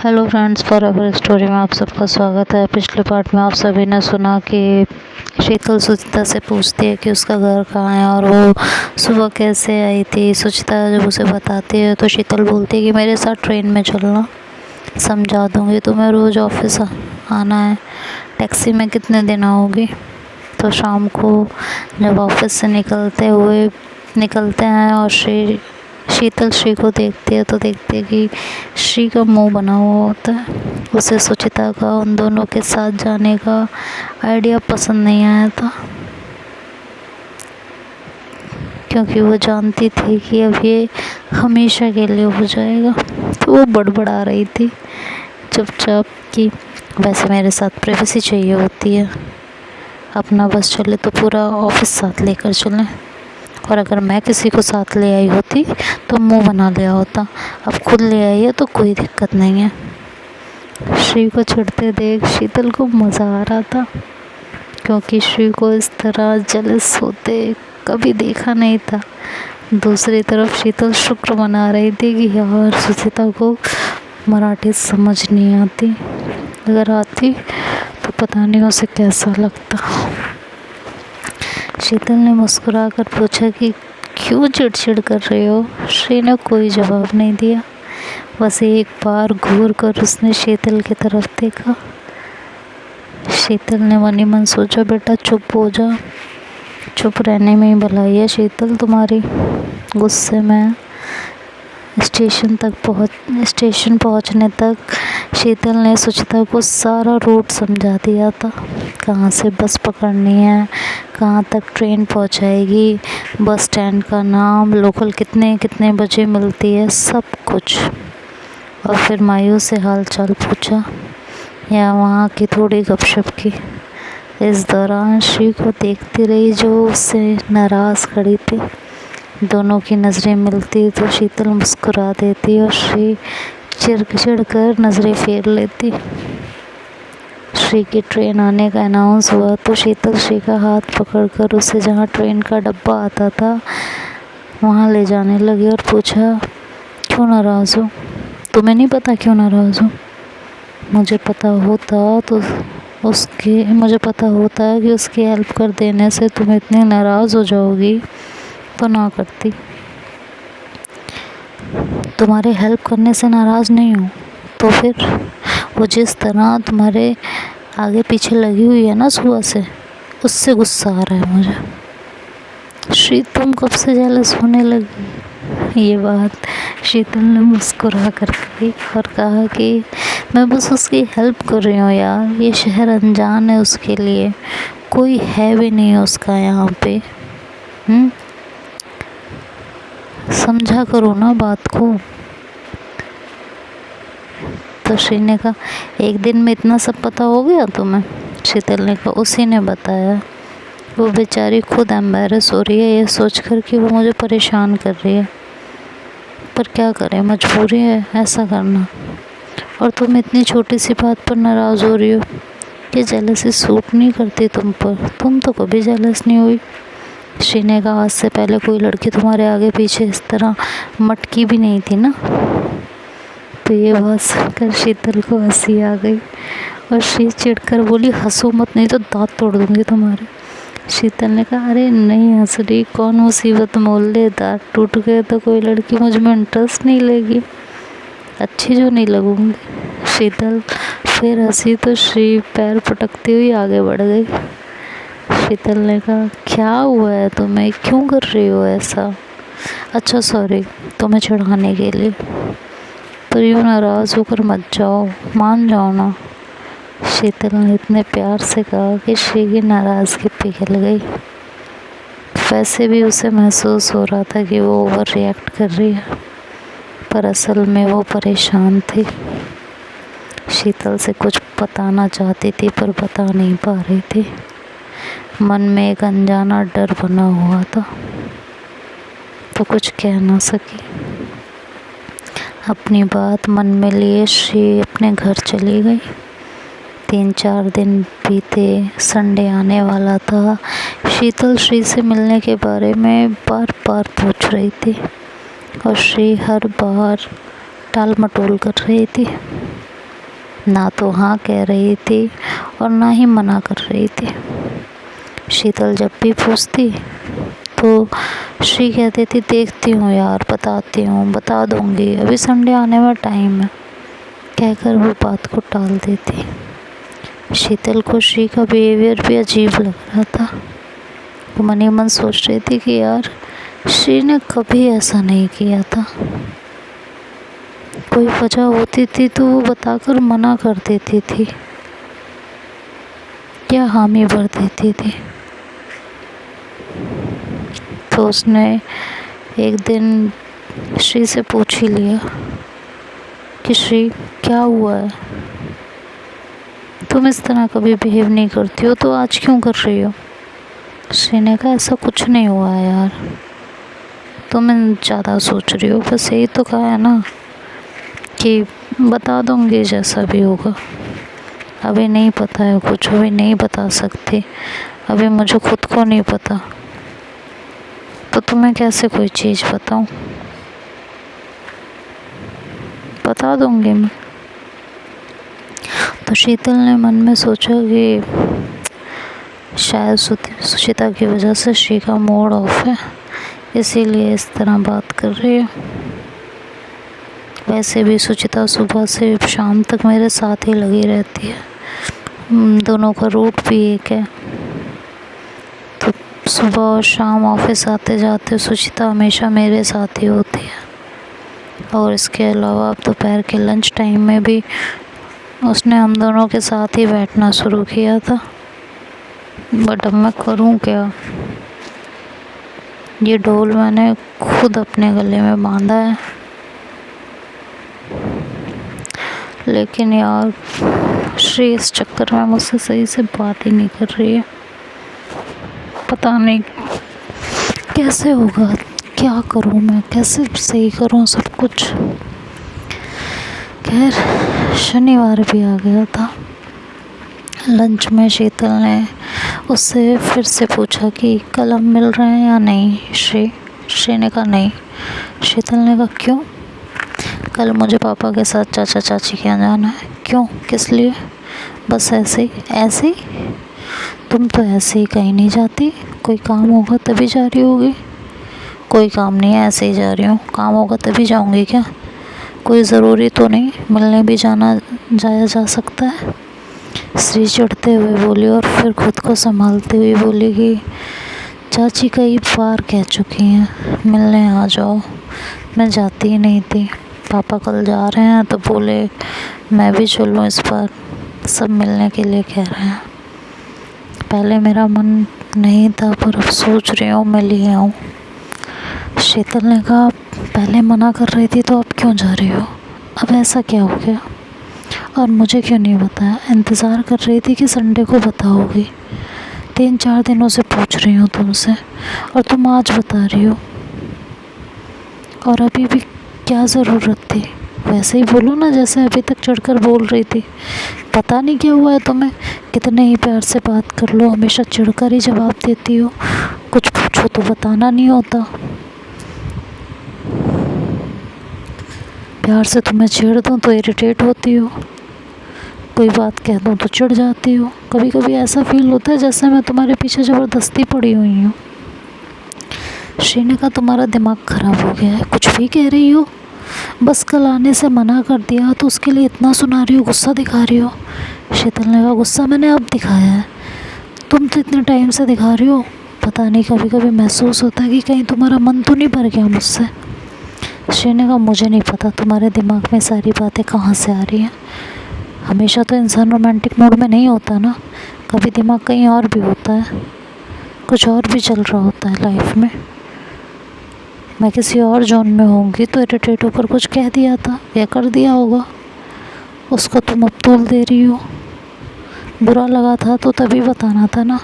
Hello friends, for ever story में आप सबका स्वागत है। पिछले पार्ट में आप सभी ने सुना कि शीतल सुचिता से पूछती है कि उसका घर कहाँ है और वो सुबह कैसे आई थी। सुचिता जब उसे बताती है तो शीतल बोलती है कि मेरे साथ ट्रेन में चलना, समझा दूँगी। तुम्हें रोज़ ऑफिस आना है, टैक्सी में कितने दिन आओगी। तो शाम को जब ऑफिस से निकलते हैं और शीतल श्री को देखती है तो देखती है कि श्री का मुंह बना हुआ होता है। उसे सुचिता का उन दोनों के साथ जाने का आइडिया पसंद नहीं आया था, क्योंकि वो जानती थी कि अब ये हमेशा के लिए हो जाएगा। तो वो बड़बड़ा रही थी चुपचाप कि वैसे मेरे साथ प्राइवेसी चाहिए होती है, अपना बस चले तो पूरा ऑफिस साथ लेकर चलें, और अगर मैं किसी को साथ ले आई होती तो मुंह बना लिया होता। अब खुद ले आई है तो कोई दिक्कत नहीं है। श्री को चिढ़ते देख शीतल को मज़ा आ रहा था, क्योंकि श्री को इस तरह जेलस होते कभी देखा नहीं था। दूसरी तरफ शीतल शुक्र मना रही थी कि यार सुचिता को मराठी समझ नहीं आती, अगर आती तो पता नहीं उसे कैसा लगता। शीतल ने मुस्कुरा कर पूछा कि क्यों चिड़चिड़ कर रहे हो। श्री ने कोई जवाब नहीं दिया, बस एक बार घूर कर उसने शीतल की तरफ देखा। शीतल ने मन ही मन सोचा, बेटा चुप हो जा, चुप रहने में ही भलाई है शीतल तुम्हारी। गुस्से में स्टेशन पहुंचने तक शीतल ने सुचिता को सारा रूट समझा दिया था। कहाँ से बस पकड़नी है, कहाँ तक ट्रेन पहुंचाएगी, बस स्टैंड का नाम, लोकल कितने कितने बजे मिलती है, सब कुछ। और फिर मायूस से हाल चाल पूछा या वहाँ की थोड़ी गपशप की। इस दौरान श्री को देखती रही जो उससे नाराज़ खड़ी थी। दोनों की नज़रें मिलती तो शीतल मुस्कुरा देती और श्री चिढ़ कर नज़रें फेर लेती। श्री की ट्रेन आने का अनाउंस हुआ तो शीतल श्री का हाथ पकड़कर उसे जहाँ ट्रेन का डब्बा आता था वहाँ ले जाने लगी और पूछा, क्यों नाराज़ हो? तुम्हें नहीं पता क्यों नाराज़ हो? मुझे पता होता कि उसकी हेल्प कर देने से तुम इतनी नाराज़ हो जाओगी तो ना करती। तुम्हारे हेल्प करने से नाराज़ नहीं हूँ, तो फिर वो जिस तरह तुम्हारे आगे पीछे लगी हुई है ना सुबह से, उससे गुस्सा आ रहा है मुझे। श्री तुम कब से जेलस होने लगी? ये बात शीतल ने मुस्कुरा कर कही और कहा कि मैं बस उसकी हेल्प कर रही हूँ यार, ये शहर अनजान है उसके लिए, कोई है भी नहीं उसका यहाँ पे। समझा करो ना बात को। तो श्री ने कहा, एक दिन में इतना सब पता हो गया तुम्हें? शीतल ने कहा, उसी ने बताया। वो बेचारी खुद एम्बैरस हो रही है ये सोचकर कि वो मुझे परेशान कर रही है, पर क्या करें, मजबूरी है ऐसा करना। और तुम इतनी छोटी सी बात पर नाराज़ हो रही हो। ये जेलसी सूट नहीं करती तुम पर, तुम तो कभी जेलस नहीं हुई। श्री ने कहा, आज से पहले कोई लड़की तुम्हारे आगे पीछे इस तरह मटकी भी नहीं थी ना। तो ये बात सुनकर शीतल को हंसी आ गई और श्री चिढ़कर बोली, हंसो मत नहीं तो दांत तोड़ दूंगी तुम्हारे। शीतल ने कहा, अरे नहीं हंस रही, कौन मुसीबत मोल ले, दांत टूट गए तो कोई लड़की मुझ में इंटरेस्ट नहीं लेगी, अच्छी जो नहीं लगूंगी। शीतल फिर हंसी तो श्री पैर पटकती हुई आगे बढ़ गई। शीतल ने कहा, क्या हुआ है तुम्हें, क्यों कर रही हो ऐसा? अच्छा सॉरी, तुम्हें चिढ़ाने के लिए, पर यूँ नाराज़ होकर मत जाओ, मान जाओ ना। शीतल ने इतने प्यार से कहा कि श्री की नाराज़गी पिघल गई। वैसे भी उसे महसूस हो रहा था कि वो ओवर रिएक्ट कर रही है, पर असल में वो परेशान थी। शीतल से कुछ बताना चाहती थी पर बता नहीं पा रही थी। मन में एक अनजाना डर बना हुआ था, तो कुछ कह ना सकी। अपनी बात मन में लिए श्री अपने घर चली गई। 3-4 दिन बीते, संडे आने वाला था। शीतल श्री से मिलने के बारे में बार बार पूछ रही थी और श्री हर बार टाल मटोल कर रही थी। ना तो हाँ कह रही थी और ना ही मना कर रही थी। शीतल जब भी पूछती तो श्री कहती थी देखती हूँ यार, बताती हूँ, बता दूँगी, अभी संडे आने में टाइम है, कहकर वो बात को टाल देती। शीतल को श्री का बिहेवियर भी अजीब लग रहा था। वो मन ही मन सोच रही थी कि यार श्री ने कभी ऐसा नहीं किया था। कोई वजह होती थी तो वो बताकर मना कर देती थी या हामी भर देती थी। तो उसने एक दिन श्री से पूछ ही लिया कि श्री क्या हुआ है, तुम इस तरह कभी बिहेव नहीं करती हो तो आज क्यों कर रही हो। श्री ने कहा ऐसा कुछ नहीं हुआ है यार, तुम ज़्यादा सोच रही हो, बस यही तो कहा है ना कि बता दूंगी जैसा भी होगा। अभी नहीं पता है कुछ, अभी नहीं बता सकती, अभी मुझे खुद को नहीं पता तो तुम्हें कैसे कोई चीज़ बताऊं। बता दूंगी मैं। तो शीतल ने मन में सोचा कि शायद सुचिता की वजह से श्री का मूड ऑफ है, इसीलिए इस तरह बात कर रही है। वैसे भी सुचिता सुबह से शाम तक मेरे साथ ही लगी रहती है, दोनों का रूट भी एक है, तो सुबह और शाम ऑफिस आते जाते सुचिता हमेशा मेरे साथ ही होती है। और इसके अलावा अब दोपहर के लंच टाइम में भी उसने हम दोनों के साथ ही बैठना शुरू किया था। बट अब मैं करूँ क्या, ये ढोल मैंने खुद अपने गले में बांधा है, लेकिन यार श्री इस चक्कर में मुझसे सही से बात ही नहीं कर रही है। पता नहीं कैसे होगा, क्या करूँ मैं, कैसे सही करूँ सब कुछ। खैर शनिवार भी आ गया था। लंच में शीतल ने उससे फिर से पूछा कि कल हम मिल रहे हैं या नहीं। श्री ने कहा नहीं। शीतल ने कहा क्यों। कल मुझे पापा के साथ चाचा चाची के यहाँ जाना है। क्यों, किस लिए। बस ऐसे ही। ऐसे ही? तुम तो ऐसे ही कहीं नहीं जाती, कोई काम होगा तभी जा रही होगी। कोई काम नहीं है, ऐसे ही जा रही हूँ। काम होगा तभी जाऊँगी क्या, कोई ज़रूरी तो नहीं, मिलने भी जाया जा सकता है। श्री चिढ़ते हुए बोली और फिर खुद को संभालते हुए बोली कि चाची कई बार कह चुकी हैं मिलने आ जाओ, मैं जाती ही नहीं थी। पापा कल जा रहे हैं तो बोले मैं भी चलूँ इस बार, सब मिलने के लिए कह रहे हैं। पहले मेरा मन नहीं था पर अब सोच रही हूँ मैं ले आऊँ। शीतल ने कहा पहले मना कर रही थी तो अब क्यों जा रही हो, अब ऐसा क्या हो गया और मुझे क्यों नहीं बताया। इंतज़ार कर रही थी कि संडे को बताओगी, 3-4 दिनों से पूछ रही हूँ तुमसे और तुम आज बता रही हो। और अभी भी क्या ज़रूरत थी, वैसे ही बोलो ना जैसे अभी तक चढ़कर बोल रही थी। पता नहीं क्या हुआ है तुम्हें, कितने ही प्यार से बात कर लो हमेशा चिढ़कर ही जवाब देती हो, कुछ पूछो तो बताना नहीं होता। प्यार से तुम्हें छेड़ दूँ तो इरिटेट होती हो, कोई बात कह दूँ तो चिढ़ जाती हो। कभी कभी ऐसा फील होता है जैसे मैं तुम्हारे पीछे ज़बरदस्ती पड़ी हुई हूँ। श्री ने कहा तुम्हारा दिमाग ख़राब हो गया है, कुछ भी कह रही हो। बस कल आने से मना कर दिया तो उसके लिए इतना सुना रही हो, गुस्सा दिखा रही हो। शीतल ने कहा गुस्सा मैंने अब दिखाया है, तुम तो इतने टाइम से दिखा रही हो। पता नहीं कभी कभी महसूस होता है कि कहीं तुम्हारा मन तो नहीं भर गया मुझसे। श्री ने कहा मुझे नहीं पता तुम्हारे दिमाग में सारी बातें कहाँ से आ रही हैं। हमेशा तो इंसान रोमांटिक मूड में नहीं होता ना, कभी दिमाग कहीं और भी होता है, कुछ और भी चल रहा होता है लाइफ में। मैं किसी और जोन में होंगी तो इरिटेट होकर कुछ कह दिया था या कर दिया होगा, उसको तुम अब तूल दे रही हो। बुरा लगा था तो तभी बताना था ना।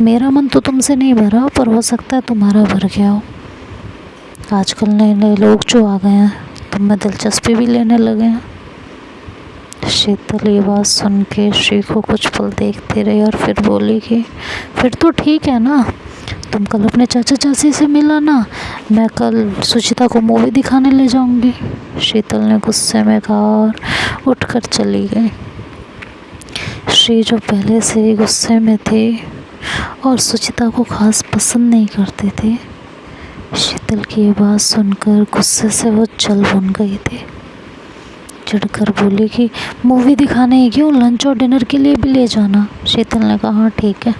मेरा मन तो तुमसे नहीं भरा पर हो सकता है तुम्हारा भर गया हो। आजकल नए नए लोग जो आ गए हैं तुम में दिलचस्पी भी लेने लगे हैं। शीतल ये बात सुन के श्री को कुछ पल देखती रही और फिर बोली कि फिर तो ठीक है ना, तुम कल अपने चाचा चाची से मिला ना, मैं कल सुचिता को मूवी दिखाने ले जाऊंगी। शीतल ने गुस्से में कहा और उठकर चली गई। श्री जो पहले से ही गुस्से में थे और सुचिता को खास पसंद नहीं करते थे, शीतल की ये बात सुनकर गुस्से से वो जल भुन गई थी। चिढ़कर बोली कि मूवी दिखाने ही क्यों, लंच और डिनर के लिए भी ले जाना। शीतल ने कहा हाँ ठीक है।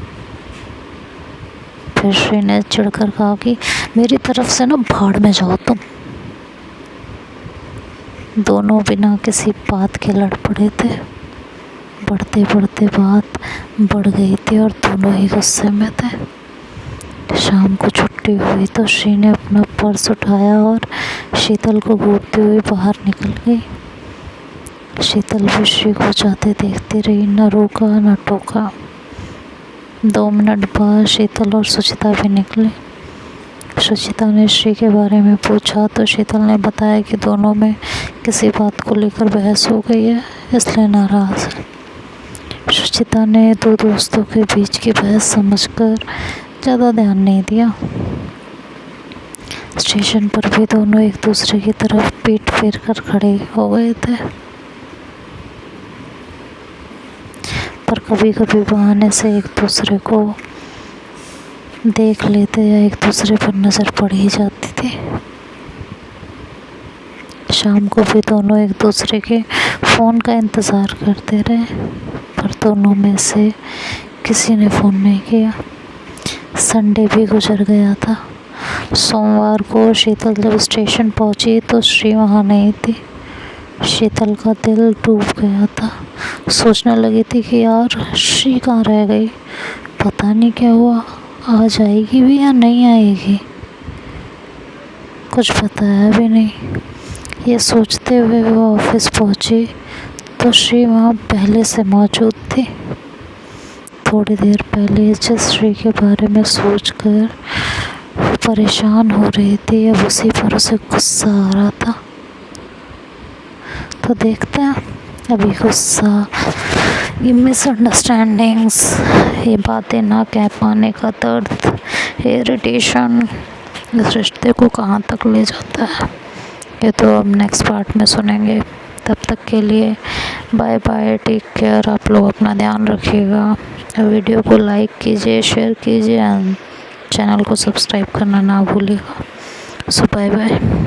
फिर श्री ने चिढ़कर कहा कि मेरी तरफ से ना भाड़ में जाओ तुम। दोनों बिना किसी बात के लड़ पड़े थे। बढ़ते बढ़ते बात बढ़ गई थी और दोनों ही गुस्से में थे। शाम को छुट्टी हुई तो श्री ने अपना पर्स उठाया और शीतल को घूरती हुई बाहर निकल गई। शीतल भी श्री को जाते देखती रही, न रोका न टोका। 2 मिनट बाद शीतल और सुचिता भी निकले। सुचिता ने श्री के बारे में पूछा तो शीतल ने बताया कि दोनों में किसी बात को लेकर बहस हो गई है, इसलिए नाराज़ है। सुचिता ने 2 दोस्तों के बीच की बहस समझकर ज़्यादा ध्यान नहीं दिया। स्टेशन पर भी दोनों एक दूसरे की तरफ पीठ फेर कर खड़े हो गए थे, पर कभी कभी बहाने से एक दूसरे को देख लेते या एक दूसरे पर नज़र पड़ ही जाती थी। शाम को भी दोनों एक दूसरे के फ़ोन का इंतज़ार करते रहे, पर दोनों में से किसी ने फ़ोन नहीं किया। संडे भी गुजर गया था। सोमवार को शीतल जब स्टेशन पहुंची तो श्री वहाँ नहीं थी। शीतल का दिल डूब गया था। सोचने लगी थी कि यार श्री कहाँ रह गई, पता नहीं क्या हुआ, आज आएगी भी या नहीं आएगी, कुछ बताया भी नहीं। ये सोचते हुए वो ऑफिस पहुंची तो श्री वहाँ पहले से मौजूद थी। थोड़ी देर पहले जिस श्री के बारे में सोचकर वो परेशान हो रही थी, अब उसी पर उसे गुस्सा आ रहा था। तो देखते हैं अभी गुस्सा, ये मिसअंडरस्टैंडिंग्स, ये बातें ना कह पाने का दर्द, इरिटेशन इस रिश्ते को कहाँ तक ले जाता है, ये तो अब नेक्स्ट पार्ट में सुनेंगे। तब तक के लिए बाय बाय, टेक केयर। आप लोग अपना ध्यान रखिएगा। वीडियो को लाइक कीजिए, शेयर कीजिए एंड चैनल को सब्सक्राइब करना ना भूलिएगा। सो बाय बाय।